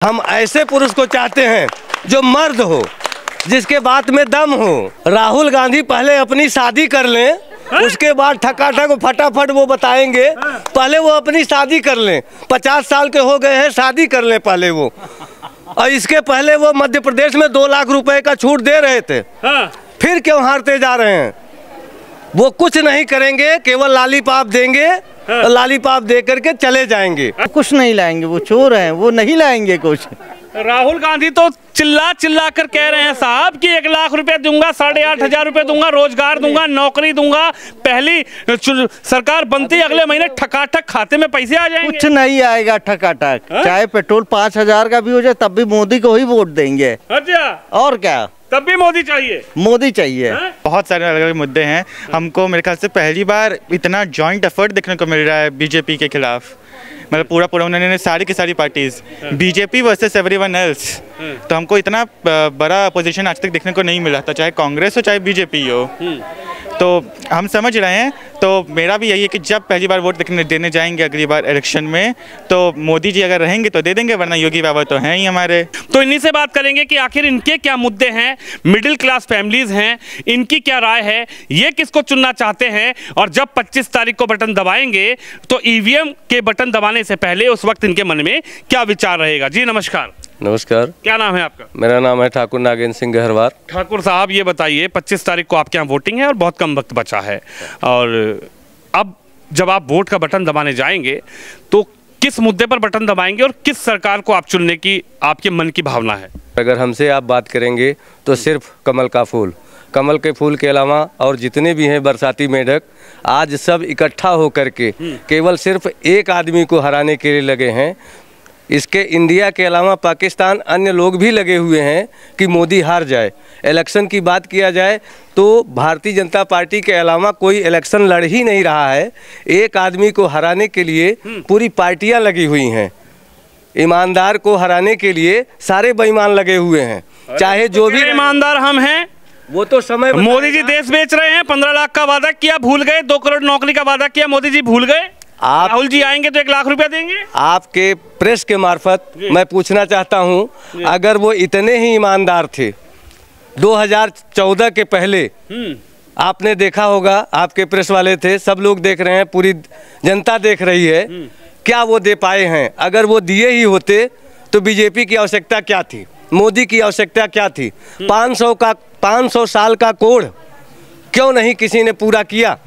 हम ऐसे पुरुष को चाहते हैं जो मर्द हो, जिसके बात में दम हो। राहुल गांधी पहले अपनी शादी कर लें, उसके बाद ठकाठक फटाफट वो बताएंगे। पहले वो अपनी शादी कर लें, 50 साल के हो गए हैं, शादी कर लें पहले वो। और इसके पहले वो मध्य प्रदेश में 2 लाख रुपए का छूट दे रहे थे, फिर क्यों हारते जा रहे हैं? वो कुछ नहीं करेंगे, केवल लालीपाप देंगे, लालीपाप दे करके चले जाएंगे। कुछ नहीं लाएंगे, वो चोर हैं, वो नहीं लाएंगे कुछ। राहुल गांधी तो चिल्ला चिल्ला कर कह रहे हैं साहब कि 1 लाख रुपए दूंगा, 8,500 रुपए दूंगा, रोजगार दूंगा, नौकरी दूंगा, पहली सरकार बनती अगले महीने ठकाठक खाते में पैसे आ जाएंगे। कुछ नहीं आएगा ठकाठक, चाहे पेट्रोल 5,000 का भी हो जाए तब भी मोदी को ही वोट देंगे। अच्छा, और क्या, तब भी मोदी चाहिए, मोदी चाहिए। बहुत सारे अलग अलग मुद्दे हैं। हमको मेरे ख्याल से पहली बार इतना जॉइंट एफर्ट देखने को मिल रहा है बीजेपी के खिलाफ। मतलब पूरा उन्होंने सारी की सारी parties, BJP versus everyone else. तो हमको इतना बड़ा अपोजिशन आज तक देखने को नहीं मिला था, चाहे कांग्रेस हो चाहे बीजेपी हो। तो हम समझ रहे हैं। तो मेरा भी यही है कि जब पहली बार वोट देने जाएंगे अगली बार इलेक्शन में, तो मोदी जी अगर रहेंगे तो दे देंगे, वरना योगी बाबा तो हैं ही हमारे। तो इन्हीं से बात करेंगे कि आखिर इनके क्या मुद्दे हैं, मिडिल क्लास फैमिलीज हैं, इनकी क्या राय है, ये किसको चुनना चाहते हैं, और जब 25 तारीख को बटन दबाएंगे तो ईवीएम के बटन दबाने से पहले उस वक्त इनके मन में क्या विचार रहेगा। जी नमस्कार। नमस्कार। क्या नाम है आपका? मेरा नाम है ठाकुर नागेंद्र सिंह गहरवार। ठाकुर साहब, ये बताइए 25 तारीख को आपके यहाँ वोटिंग है और बहुत कम वक्त बचा है, और अब जब आप वोट का बटन दबाने जाएंगे तो किस मुद्दे पर बटन दबाएंगे और किस सरकार को आप चुनने की आपके मन की भावना है? अगर हमसे आप बात करेंगे तो सिर्फ कमल का फूल, कमल के फूल के अलावा और जितने भी हैं बरसाती मेढक, आज सब इकट्ठा होकर के केवल सिर्फ एक आदमी को हराने के लिए लगे हैं। इसके इंडिया के अलावा पाकिस्तान, अन्य लोग भी लगे हुए हैं कि मोदी हार जाए। इलेक्शन की बात किया जाए तो भारतीय जनता पार्टी के अलावा कोई इलेक्शन लड़ ही नहीं रहा है। एक आदमी को हराने के लिए पूरी पार्टियां लगी हुई हैं। ईमानदार को हराने के लिए सारे बेईमान लगे हुए हैं। चाहे जो भी ईमानदार हम हैं, वो तो समय मोदी जी देश बेच रहे हैं। 15 लाख का वादा किया, भूल गए। 2 करोड़ नौकरी का वादा किया, मोदी जी भूल गए। राहुल जी आएंगे तो 1 लाख रुपया देंगे। आपके प्रेस के मार्फत मैं पूछना चाहता हूं, अगर वो इतने ही ईमानदार थे 2014 के पहले, आपने देखा होगा, आपके प्रेस वाले थे, सब लोग देख रहे हैं, पूरी जनता देख रही है, क्या वो दे पाए हैं? अगर वो दिए ही होते तो बीजेपी की आवश्यकता क्या थी, मोदी की आवश्यकता क्या थी? 500 साल का कोढ़ क्यों नहीं किसी ने पूरा किया,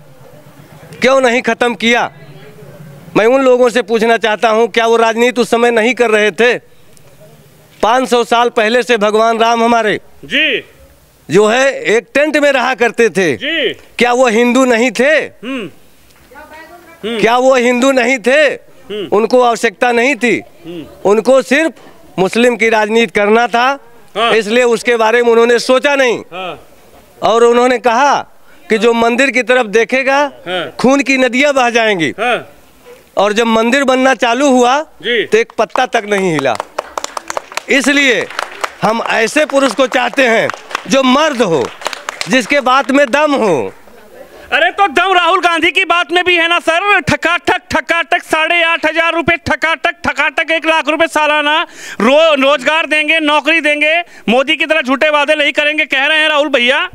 क्यों नहीं खत्म किया? मैं उन लोगों से पूछना चाहता हूं, क्या वो राजनीति उस समय नहीं कर रहे थे? 500 साल पहले से भगवान राम हमारे जी जो है एक टेंट में रहा करते थे जी। क्या वो हिंदू नहीं थे? क्या वो हिंदू नहीं थे? उनको आवश्यकता नहीं थी, उनको सिर्फ मुस्लिम की राजनीति करना था। इसलिए उसके बारे में उन्होंने सोचा नहीं। और उन्होंने कहा कि जो मंदिर की तरफ देखेगा खून की नदियां बह जाएंगी। और जब मंदिर बनना चालू हुआ तो एक पत्ता तक नहीं हिला। इसलिए हम ऐसे पुरुष को चाहते हैं जो मर्द हो, जिसके बात में दम हो। अरे तो दम राहुल गांधी की बात में भी है ना सर। ठकाठक 8,500 रुपए, ठकाठक 1 लाख रुपए सालाना, रोजगार देंगे, नौकरी देंगे, मोदी की तरह झूठे वादे नहीं करेंगे, कह रहे हैं राहुल भैया।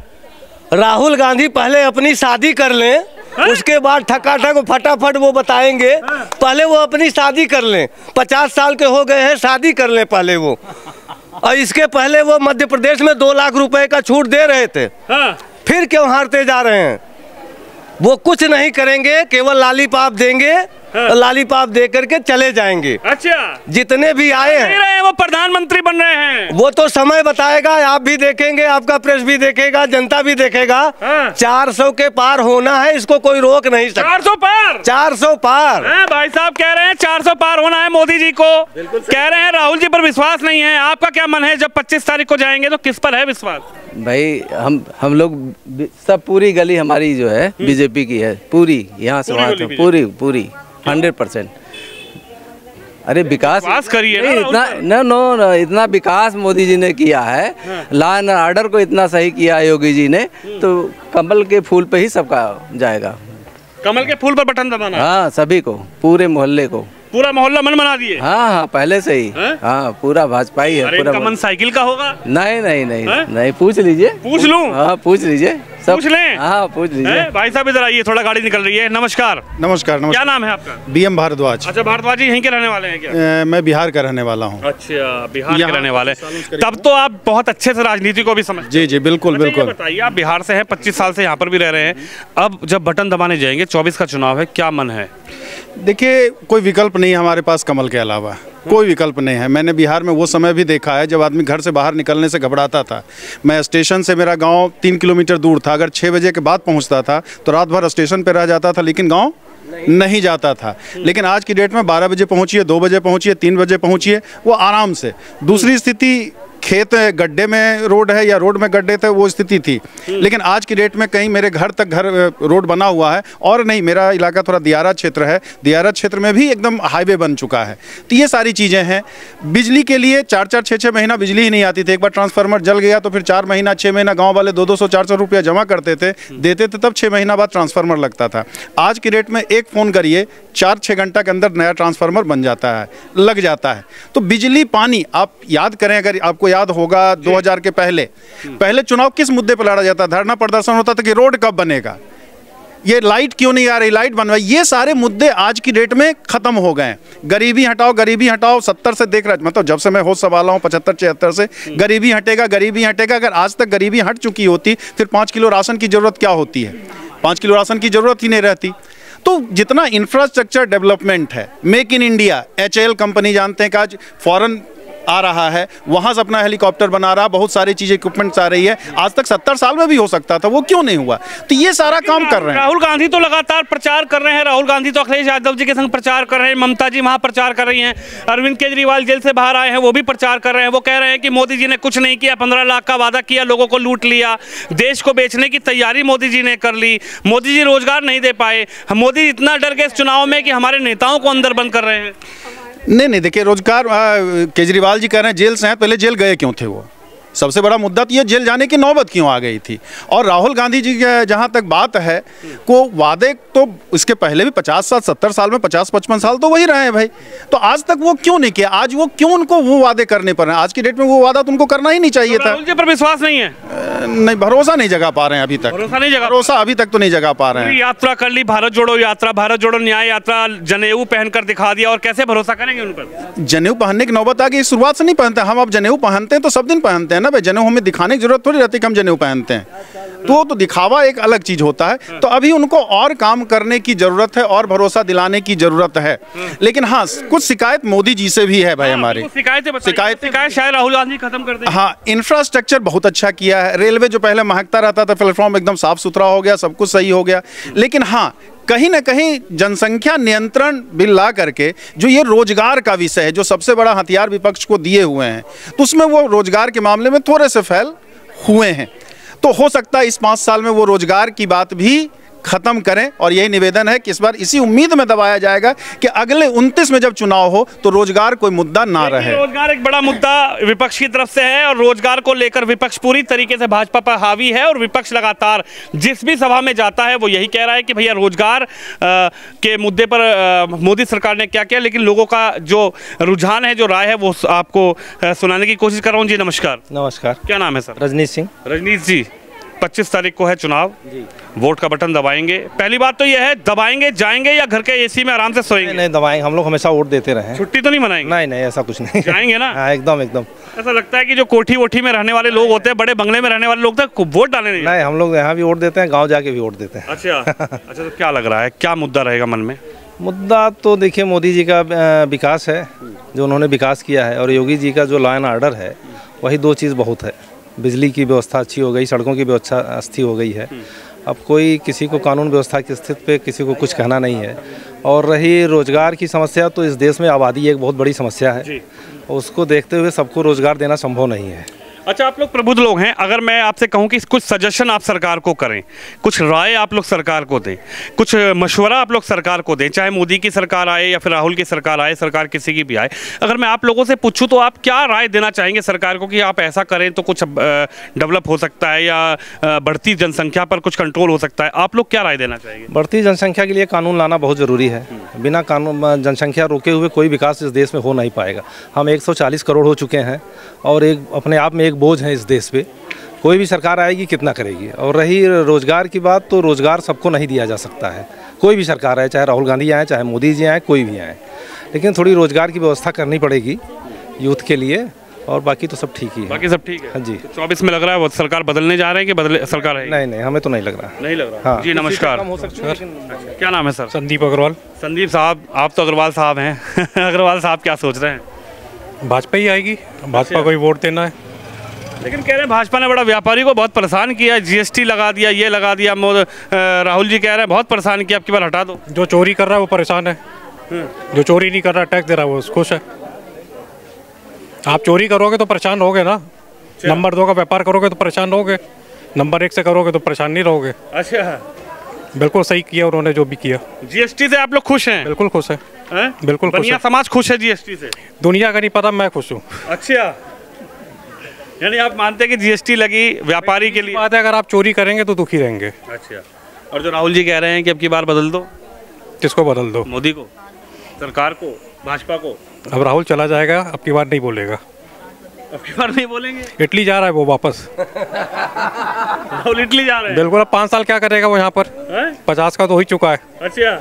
राहुल गांधी पहले अपनी शादी कर लें, उसके बाद ठकाठक फटाफट वो बताएंगे। पहले वो अपनी शादी कर लें, 50 साल के हो गए हैं, शादी कर लें पहले वो। और इसके पहले वो मध्य प्रदेश में 2 लाख रुपए का छूट दे रहे थे, फिर क्यों हारते जा रहे हैं? वो कुछ नहीं करेंगे, केवल लालीपाप देंगे, लालीपाप दे करके चले जाएंगे। अच्छा, जितने भी आए हैं वो प्रधानमंत्री बन रहे हैं। वो तो समय बताएगा, आप भी देखेंगे, आपका प्रेस भी देखेगा, जनता भी देखेगा। 400 के पार होना है, इसको कोई रोक नहीं सकता। 400 पार, 400 पार। भाई साहब कह रहे हैं 400 पार होना है मोदी जी को। कह रहे हैं राहुल जी पर विश्वास नहीं है। आपका क्या मन है, जब 25 तारीख को जाएंगे तो किस पर है विश्वास? भाई हम लोग सब, पूरी गली हमारी जो है बीजेपी की है, पूरी यहाँ से वहाँ तक पूरी 100%। अरे विकास करिए इतना इतना विकास मोदी जी ने किया है। लॉ एंड ऑर्डर को इतना सही किया योगी जी ने, तो कमल के फूल पे ही सबका जाएगा। कमल के फूल पर बटन दबाना। हाँ, सभी को, पूरे मोहल्ले को। पूरा मोहल्ला मन बना दिए। हाँ हाँ, पहले से ही। हाँ, पूरा भाजपा ही है। अरे पूरा इनका मन साइकिल का होगा। नहीं नहीं नहीं नहीं, पूछ लीजिए। पूछ लूं? हाँ, पूछ लीजिए। पूछ लें? हाँ, पूछ लीजिए। भाई साहब इधर आइए, थोड़ा गाड़ी निकल रही है। नमस्कार। नमस्कार। क्या नाम है आपका? BM भारद्वाज। अच्छा, भारद्वाज जी यहीं के रहने वाले हैं क्या? मैं बिहार का रहने वाला हूँ। अच्छा, बिहार के रहने वाले। तब तो आप बहुत अच्छे से राजनीति को भी समझते हैं। जी बिल्कुल। अच्छा, बिल्कुल। ये बताइए, आप बिहार से हैं, 25 साल से यहाँ पर भी रह रहे हैं। अब जब बटन दबाने जाएंगे, 24 का चुनाव है, क्या मन है? देखिए, कोई विकल्प नहीं है हमारे पास कमल के अलावा, कोई विकल्प नहीं है। मैंने बिहार में वो समय भी देखा है जब आदमी घर से बाहर निकलने से घबराता था। मैं स्टेशन से, मेरा गांव 3 किलोमीटर दूर था, अगर 6 बजे के बाद पहुंचता था तो रात भर स्टेशन पे रह जाता था, लेकिन गांव नहीं जाता था। लेकिन आज की डेट में 12 बजे पहुंचिए, 2 बजे पहुंचिए, 3 बजे पहुंचिए, वो आराम से। दूसरी स्थिति, खेत गड्ढे में रोड है या रोड में गड्ढे थे, वो स्थिति थी। लेकिन आज की डेट में कहीं मेरे घर तक रोड बना हुआ है, और नहीं, मेरा इलाका थोड़ा दियारा क्षेत्र है, दियारा क्षेत्र में भी एकदम हाईवे बन चुका है। तो ये सारी चीज़ें हैं। बिजली के लिए 4-4, 6-6 महीना बिजली ही नहीं आती थी। एक बार ट्रांसफार्मर जल गया तो फिर 4 महीना, 6 महीना गाँव वाले 200-200, 400 रुपया जमा करते थे, देते थे, तब 6 महीना बाद ट्रांसफार्मर लगता था। आज की डेट में एक फ़ोन करिए, 4-6 घंटा के अंदर नया ट्रांसफार्मर बन जाता है, लग जाता है। तो बिजली, पानी, आप याद करें, अगर आपको याद होगा 2000 के पहले चुनाव किस मुद्दे पर लड़ा जाता? धरना प्रदर्शन होता था कि रोड कब बनेगा, ये लाइट क्यों नहीं आ रही, लाइट बनवाई। ये सारे मुद्दे आज की डेट में खत्म हो गए। गरीबी हटाओ, गरीबी हटाओ, 70 से देख रहा, मतलब जब से मैं होश संभाला हूँ 75-76 से, गरीबी हटेगा, गरीबी हटेगा। अगर आज तक गरीबी हट चुकी होती फिर 5 किलो राशन की जरूरत क्या होती है? 5 किलो राशन की जरूरत ही नहीं रहती। तो जितना इंफ्रास्ट्रक्चर डेवलपमेंट है, make in India, HAL company जानते हैं कि आज फॉरेन आ रहा है, वहां से अपना हेलीकॉप्टर बना रहा, बहुत सारी चीजें, इक्विपमेंट्स आ रही है। आज तक 70 साल में भी हो सकता था, वो क्यों नहीं हुआ? तो ये सारा काम कर रहे हैं। राहुल गांधी तो लगातार प्रचार कर रहे हैं। राहुल गांधी तो अखिलेश यादव जी के संग प्रचार कर रहे हैं, ममता जी वहां प्रचार कर रही हैं, अरविंद केजरीवाल जेल से बाहर आए हैं, वो भी प्रचार कर रहे हैं। वो कह रहे हैं कि मोदी जी ने कुछ नहीं किया, 15 लाख का वादा किया, लोगों को लूट लिया, देश को बेचने की तैयारी मोदी जी ने कर ली, मोदी जी रोजगार नहीं दे पाए। मोदी इतना डर गए इस चुनाव में कि हमारे नेताओं को अंदर बंद कर रहे हैं। नहीं, देखिए, रोजगार, केजरीवाल जी कह रहे हैं जेल से हैं, पहले जेल गए क्यों थे? वो सबसे बड़ा मुद्दा तो ये जेल जाने की नौबत क्यों आ गई थी। और राहुल गांधी जी के जहाँ तक बात है, को वादे तो इसके पहले भी 50 साल, 70 साल में 50-55 साल तो वही रहे हैं भाई। तो आज तक वो क्यों नहीं किया? आज वो क्यों, उनको वो वादे करने पर हैं? आज की डेट में वो वादा तो उनको करना ही नहीं चाहिए था। राहुल जी पर विश्वास नहीं है? नहीं, भरोसा नहीं जगा पा रहे हैं अभी तक। भरोसा अभी तक तो नहीं जगा पा रहे हैं। यात्रा कर ली, भारत जोड़ो यात्रा, भारत जोड़ो न्याय यात्रा, जनेऊ पहनकर दिखा दिया, और कैसे भरोसा करेंगे उन पर? जनेऊ पहनने की नौबत आ गई, शुरुआत से नहीं पहनते हम। अब जनेऊ पहनते हैं तो सब दिन पहनते हैं ना भाई। जनेऊ हमें दिखाने की जरूरत थोड़ी रहती कि हम जनेऊ पहनते हैं, तो दिखावा एक अलग चीज होता है। तो अभी उनको और काम करने की जरूरत है, और भरोसा दिलाने की जरूरत है। लेकिन हाँ, कुछ शिकायत मोदी जी से भी है भाई हमारी। शिकायत शायद राहुल गांधी खत्म कर दें। हाँ, इंफ्रास्ट्रक्चर बहुत अच्छा किया है। रेलवे जो पहले महकता रहता था, प्लेटफॉर्म एकदम साफ सुथरा हो गया, सब कुछ सही हो गया। लेकिन हाँ, कहीं ना कहीं जनसंख्या नियंत्रण बिल ला करके जो ये रोजगार का विषय है, जो सबसे बड़ा हथियार विपक्ष को दिए हुए हैं, तो उसमें वो रोजगार के मामले में थोड़े से फेल हुए हैं। तो हो सकता है इस 5 साल में वो रोजगार की बात भी खत्म करें। और यही निवेदन है कि इस बार इसी उम्मीद में दबाया जाएगा कि अगले 29 में जब चुनाव हो तो रोजगार कोई मुद्दा ना रहे। रोजगार एक बड़ा मुद्दा विपक्ष की तरफ से है, और रोजगार को लेकर विपक्ष पूरी तरीके से भाजपा पर हावी है। और विपक्ष लगातार जिस भी सभा में जाता है वो यही कह रहा है कि भैया रोजगार के मुद्दे पर मोदी सरकार ने क्या किया। लेकिन लोगों का जो रुझान है, जो राय है, वो आपको सुनाने की कोशिश कर रहा हूँ। जी नमस्कार। नमस्कार। क्या नाम है सर? रजनीश सिंह। रजनीश जी, 25 तारीख को है चुनाव जी, वोट का बटन दबाएंगे। पहली बात तो यह है, दबाएंगे जाएंगे या घर के एसी में आराम से सोएंगे? नहीं दबाएंगे, हम लोग हमेशा वोट देते रहे। छुट्टी तो नहीं मनाएंगे? नहीं, ऐसा कुछ नहीं। जाएंगे ना? हाँ, एकदम। ऐसा लगता है कि जो कोठी वोठी में रहने वाले लोग होते हैं, बड़े बंगले में रहने वाले लोग थे, वोट डालने नहीं, हम लोग यहाँ भी वोट देते हैं, गाँव जाके भी वोट देते हैं। अच्छा। तो क्या लग रहा है, क्या मुद्दा रहेगा मन में? मुद्दा तो देखिए, मोदी जी का विकास है, जो उन्होंने विकास किया है, और योगी जी का जो लॉ एंड ऑर्डर है, वही 2 चीज़ बहुत है। बिजली की व्यवस्था अच्छी हो गई, सड़कों की व्यवस्था अच्छी हो गई है। अब कोई किसी को कानून व्यवस्था की स्थिति पे किसी को कुछ कहना नहीं है। और रही रोजगार की समस्या, तो इस देश में आबादी एक बहुत बड़ी समस्या है, उसको देखते हुए सबको रोजगार देना संभव नहीं है। अच्छा, आप लोग प्रबुद्ध लोग हैं, अगर मैं आपसे कहूं कि कुछ सजेशन आप सरकार को करें, कुछ राय आप लोग सरकार को दें, कुछ मशवरा आप लोग सरकार को दें, चाहे मोदी की सरकार आए या फिर राहुल की सरकार आए, सरकार किसी की भी आए, अगर मैं आप लोगों से पूछूं तो आप क्या राय देना चाहेंगे सरकार को कि आप ऐसा करें तो कुछ डेवलप हो सकता है या बढ़ती जनसंख्या पर कुछ कंट्रोल हो सकता है? आप लोग क्या राय देना चाहेंगे? बढ़ती जनसंख्या के लिए कानून लाना बहुत ज़रूरी है। बिना कानून जनसंख्या रोके हुए कोई विकास इस देश में हो नहीं पाएगा। हम 140 करोड़ हो चुके हैं और एक अपने आप में एक बोझ है इस देश पे। कोई भी सरकार आएगी कितना करेगी? और रही रोज़गार की बात, तो रोज़गार सबको नहीं दिया जा सकता है। कोई भी सरकार आए, चाहे राहुल गांधी आए, चाहे मोदी जी आए, कोई भी आए, लेकिन थोड़ी रोज़गार की व्यवस्था करनी पड़ेगी यूथ के लिए, और बाकी तो सब ठीक ही है। बाकी सब ठीक है? हाँ जी। तो 24 में लग रहा है वो सरकार बदलने जा रहे हैं कि बदले सरकार है? नहीं, हमें तो नहीं लग रहा। नहीं लग रहा। हाँ। जी नमस्कार। हो सकता है, क्या नाम है सर? संदीप अग्रवाल। संदीप साहब, आप तो अग्रवाल साहब हैं। अग्रवाल साहब क्या सोच रहे हैं? भाजपा ही आएगी, भाजपा को ही वोट देना है। लेकिन कह रहे हैं भाजपा ने बड़ा व्यापारी को बहुत परेशान किया, जीएसटी लगा दिया, ये लगा दिया। राहुल जी कह रहे हैं बहुत परेशान किया, आपकी बार हटा दो। जो चोरी कर रहा है वो परेशान है, जो चोरी नहीं कर रहा, टैक्स दे रहा है, वो खुश है। आप चोरी करोगे तो परेशान रहोगे ना। नंबर 2 का व्यापार करोगे तो परेशान रहोगे, नंबर 1 से करोगे तो परेशान नहीं रहोगे। अच्छा, बिल्कुल सही किया उन्होंने जो भी किया। जीएसटी से आप लोग खुश हैं? बिल्कुल खुश है, हैं? बिल्कुल खुश दुनिया है। समाज खुश है जीएसटी से? दुनिया का नहीं पता, मैं खुश हूँ। अच्छा, यानी आप मानते हैं कि जीएसटी लगी व्यापारी के लिए? बात है, अगर आप चोरी करेंगे तो दुखी रहेंगे। अच्छा, और जो राहुल जी कह रहे हैं कि अब की बार बदल दो, किसको बदल दो? मोदी को, सरकार को, भाजपा को? अब राहुल चला जाएगा, अब की बार नहीं बोलेगा। अब की बार नहीं बोलेंगे? इटली जा रहा है वो वापस। राहुल इटली जा रहे हैं? बिल्कुल। अब 5 साल क्या करेगा वो यहाँ पर? 50 का तो हो ही चुका है। अच्छा,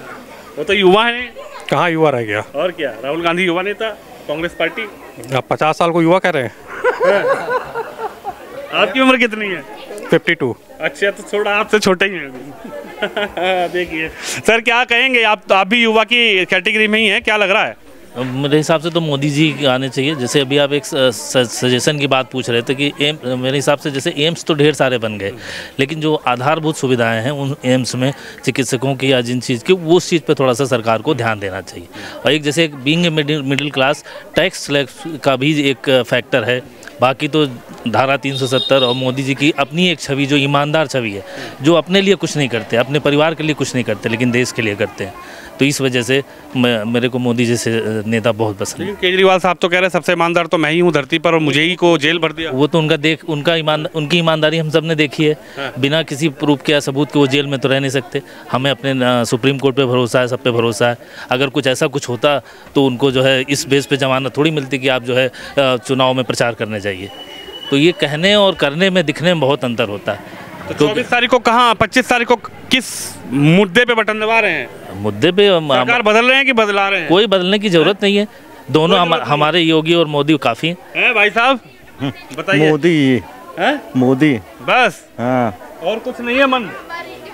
वो तो युवा है। कहाँ युवा रह गया? और क्या, राहुल गांधी युवा नेता, कांग्रेस पार्टी। अब 50 साल को युवा कह रहे हैं। आपकी उम्र कितनी है? 52। अच्छा, तो थोड़ा आपसे छोटे ही हैं। देखिए सर, क्या कहेंगे आप भी युवा की कैटेगरी में ही हैं, क्या लग रहा है? मेरे हिसाब से तो मोदी जी आने चाहिए। जैसे अभी आप एक सजेशन की बात पूछ रहे थे कि मेरे हिसाब से जैसे एम्स तो ढेर सारे बन गए, लेकिन जो आधारभूत सुविधाएं हैं उन एम्स में चिकित्सकों की या जिन चीज़ की, वो उस चीज़ पे थोड़ा सा सरकार को ध्यान देना चाहिए। और एक जैसे बीइंग मिडिल क्लास, टैक्स का भी एक फैक्टर है। बाकी तो धारा 370 और मोदी जी की अपनी एक छवि, जो ईमानदार छवि है, जो अपने लिए कुछ नहीं करते, अपने परिवार के लिए कुछ नहीं करते, लेकिन देश के लिए करते हैं। तो इस वजह से मेरे को मोदी जैसे नेता बहुत पसंद है। केजरीवाल साहब तो कह रहे हैं सबसे ईमानदार तो मैं ही हूँ धरती पर, और मुझे ही को जेल भर दिया। वो तो उनकी ईमानदारी हम सब ने देखी है। हाँ। बिना किसी प्रूफ के या सबूत के वो जेल में तो रह नहीं सकते। हमें अपने सुप्रीम कोर्ट पे भरोसा है, सब पे भरोसा है। अगर कुछ ऐसा कुछ होता तो उनको जो है इस बेस पे जमानत थोड़ी मिलती कि आप जो है चुनाव में प्रचार करने जाइए। तो ये कहने और करने में, दिखने में बहुत अंतर होता है। तो 24 तारीख को कहाँ, 25 तारीख को किस मुद्दे पे बटन दबा रहे हैं? मुद्दे पे सरकार बदल रहे हैं कि बदला रहे हैं? कोई बदलने की जरूरत नहीं है। दोनों हमारे योगी और मोदी काफ़ी हैं। भाई साहब बताइए। मोदी हैं? मोदी बस, हाँ। और कुछ नहीं है मन?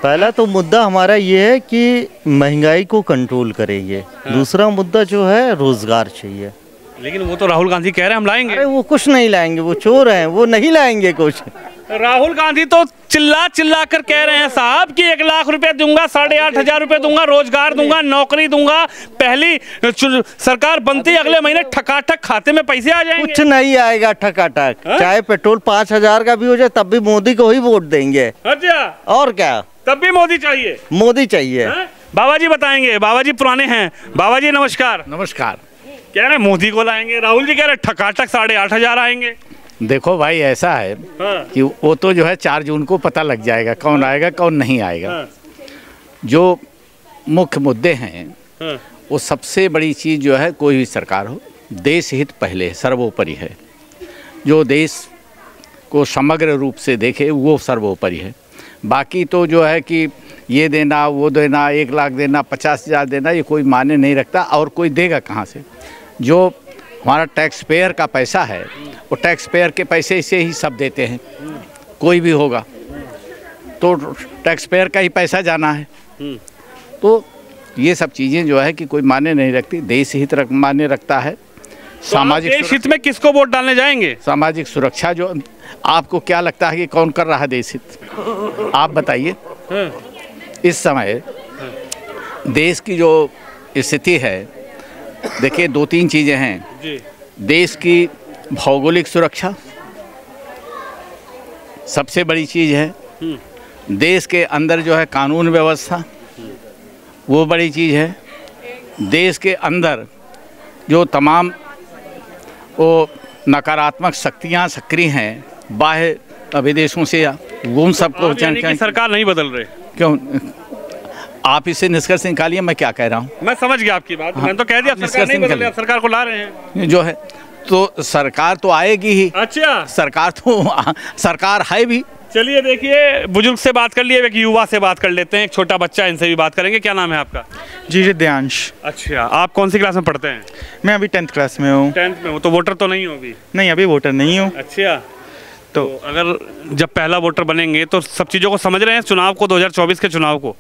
पहला तो मुद्दा हमारा ये है कि महंगाई को कंट्रोल करेंगे। दूसरा मुद्दा जो है रोजगार चाहिए। लेकिन वो तो राहुल गांधी कह रहे हैं हम लाएंगे। अरे वो कुछ नहीं लाएंगे, वो चोर हैं, वो नहीं लाएंगे कुछ। राहुल गांधी तो चिल्ला कर कह रहे हैं साहब कि 1 लाख रुपए दूंगा, 8,500 रुपए दूंगा, रोजगार दूंगा, नौकरी दूंगा, पहली सरकार बनती अगले महीने ठकाठक खाते में पैसे आ जाएंगे। कुछ नहीं आएगा ठकाठक, चाहे पेट्रोल 5,000 का भी हो जाए तब भी मोदी को ही वोट देंगे। अच्छा, और क्या, तब भी मोदी चाहिए? मोदी चाहिए। बाबा जी बताएंगे, बाबा जी पुराने हैं। बाबा जी नमस्कार। नमस्कार। कह रहे मोदी को लाएंगे, राहुल जी कह रहे ठकाठक 8,500 आएंगे। देखो भाई, ऐसा है कि वो तो जो है 4 जून को पता लग जाएगा कौन आएगा कौन नहीं आएगा। जो मुख्य मुद्दे हैं वो सबसे बड़ी चीज़ जो है, कोई भी सरकार हो, देश हित पहले सर्वोपरि है। जो देश को समग्र रूप से देखे वो सर्वोपरि है। बाकी तो जो है कि ये देना वो देना, 1 लाख देना, 50,000 देना, ये कोई मायने नहीं रखता। और कोई देगा कहाँ से? जो हमारा टैक्स पेयर का पैसा है वो टैक्स पेयर के पैसे से ही सब देते हैं। कोई भी होगा तो टैक्स पेयर का ही पैसा जाना है। तो ये सब चीज़ें जो है कि कोई मायने नहीं रखती। देश हित मायने रखता है। सामाजिक देश हित में किसको वोट डालने जाएंगे? सामाजिक सुरक्षा, जो आपको क्या लगता है कि कौन कर रहा है देश हित? आप बताइए। इस समय देश की जो स्थिति है, देखिए 2-3 चीज़ें हैं। देश की भौगोलिक सुरक्षा, सबसे बड़ी चीज़ है। देश के अंदर जो है कानून व्यवस्था, वो बड़ी चीज़ है। देश के अंदर जो तमाम वो नकारात्मक शक्तियाँ सक्रिय हैं बाह्य विदेशों से, उन सबको सरकार नहीं बदल रहे क्यों? आप इससे निष्कर्ष निकालिए, मैं क्या कह रहा हूँ। मैं समझ गया आपकी बात। मैंने तो कह दिया सरकार नहीं बदल रही, सरकार को ला रहे हैं जो है। तो सरकार तो आएगी ही। अच्छा, सरकार है भी। चलिए देखिए, बुजुर्ग से बात कर लिए, एक युवा से बात कर लेते हैं, एक छोटा बच्चा, इनसे भी बात करेंगे। क्या नाम है आपका? जी दियांश। अच्छा, आप कौन सी क्लास में पढ़ते हैं? मैं अभी 10th क्लास में हूँ। 10th में हो तो वोटर तो नहीं हो अभी? नहीं, अभी वोटर नहीं हूँ। अच्छा, तो अगर जब पहला वोटर बनेंगे तो सब चीज़ों को समझ रहे हैं, चुनाव को, 2024 के चुनाव को?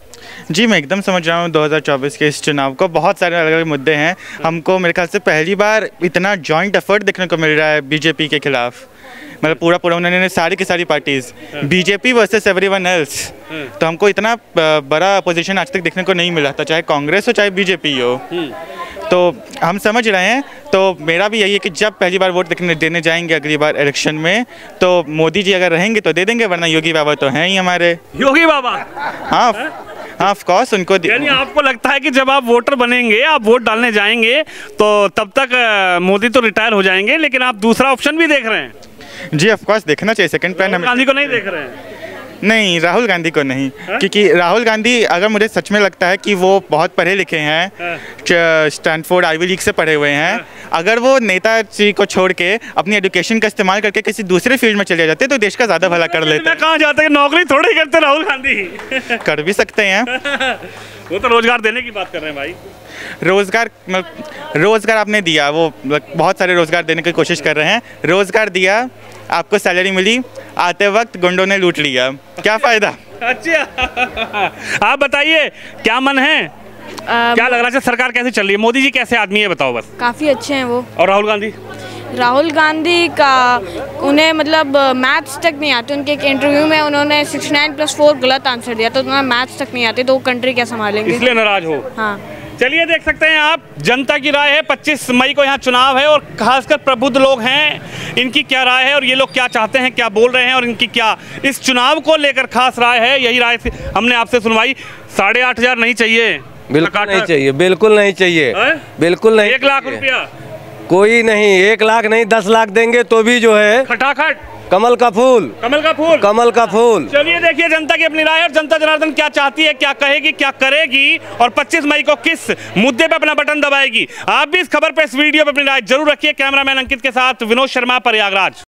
जी मैं एकदम समझ रहा हूँ 2024 के इस चुनाव को। बहुत सारे अलग अलग मुद्दे हैं। हमको मेरे ख्याल से पहली बार इतना जॉइंट एफर्ट देखने को मिल रहा है बीजेपी के खिलाफ। मतलब पूरा उन्होंने सारी की सारी parties, BJP versus everyone else. तो हमको इतना बड़ा अपोजिशन आज तक देखने को नहीं मिला था, चाहे कांग्रेस हो चाहे बीजेपी हो। तो हम समझ रहे हैं। तो मेरा भी यही है कि जब पहली बार वोट देने जाएंगे अगली बार इलेक्शन में, तो मोदी जी अगर रहेंगे तो दे देंगे, वरना योगी बाबा तो हैं ही हमारे। योगी बाबा? हाँ ऑफ कोर्स उनको। यानी आपको लगता है कि जब आप वोटर बनेंगे, आप वोट डालने जाएंगे, तो तब तक मोदी तो रिटायर हो जाएंगे, लेकिन आप दूसरा ऑप्शन भी देख रहे हैं? जी ऑफ कोर्स देखना चाहिए। सेकंड प्लान हमें। गांधी को नहीं देख रहे हैं? नहीं, राहुल गांधी को नहीं। क्योंकि राहुल गांधी, अगर मुझे सच में लगता है कि वो बहुत पढ़े लिखे हैं, स्टैनफोर्ड आईवी लीग से पढ़े हुए हैं, अगर वो नेताजी को छोड़ के अपनी एजुकेशन का इस्तेमाल करके किसी दूसरे फील्ड में चले जाते तो देश का ज़्यादा भला कर लेते। कहाँ जाते हैं, नौकरी थोड़ी करते राहुल गांधी। कर भी सकते हैं। वो तो रोजगार देने की बात कर रहे हैं भाई। रोजगार आपने दिया, वो बहुत सारे रोजगार देने की कोशिश कर रहे हैं। रोजगार दिया, आपको सैलरी मिली, आते वक्त गुंडों ने लूट लिया, क्या फायदा? अच्छा, आप बताइए क्या मन है? क्या लग रहा है सरकार कैसे चल रही है? मोदी जी कैसे आदमी है बताओ बस। काफ़ी अच्छे हैं वो। और राहुल गांधी? राहुल गांधी का उन्हें मतलब मैथ्स तक नहीं आते। उनके एक इंटरव्यू में उन्होंने 69+4 गलत आंसर दिया, तो उन्हें मैथ्स तक नहीं आते, तो वो कंट्री क्या संभालेंगे? इसलिए नाराज हो? हाँ। चलिए देख सकते हैं आप, जनता की राय है। 25 मई को यहाँ चुनाव है और खासकर प्रबुद्ध लोग हैं, इनकी क्या राय है और ये लोग क्या चाहते हैं, क्या बोल रहे हैं और इनकी क्या इस चुनाव को लेकर खास राय है, यही राय हमने आपसे सुनवाई। 8,500 नहीं चाहिए? बिल्कुल नहीं चाहिए, बिल्कुल नहीं चाहिए, बिल्कुल नहीं। 1 लाख रुपया? कोई नहीं, 1 लाख नहीं, 10 लाख देंगे तो भी जो है खटाखट कमल का फूल, कमल का फूल, कमल का फूल। चलिए देखिए जनता की अपनी राय और जनता जनार्दन क्या चाहती है, क्या कहेगी, क्या करेगी और 25 मई को किस मुद्दे पे अपना बटन दबाएगी। आप भी इस खबर पे, इस वीडियो पे अपनी राय जरूर रखिए। कैमरामैन अंकित के साथ विनोद शर्मा, प्रयागराज।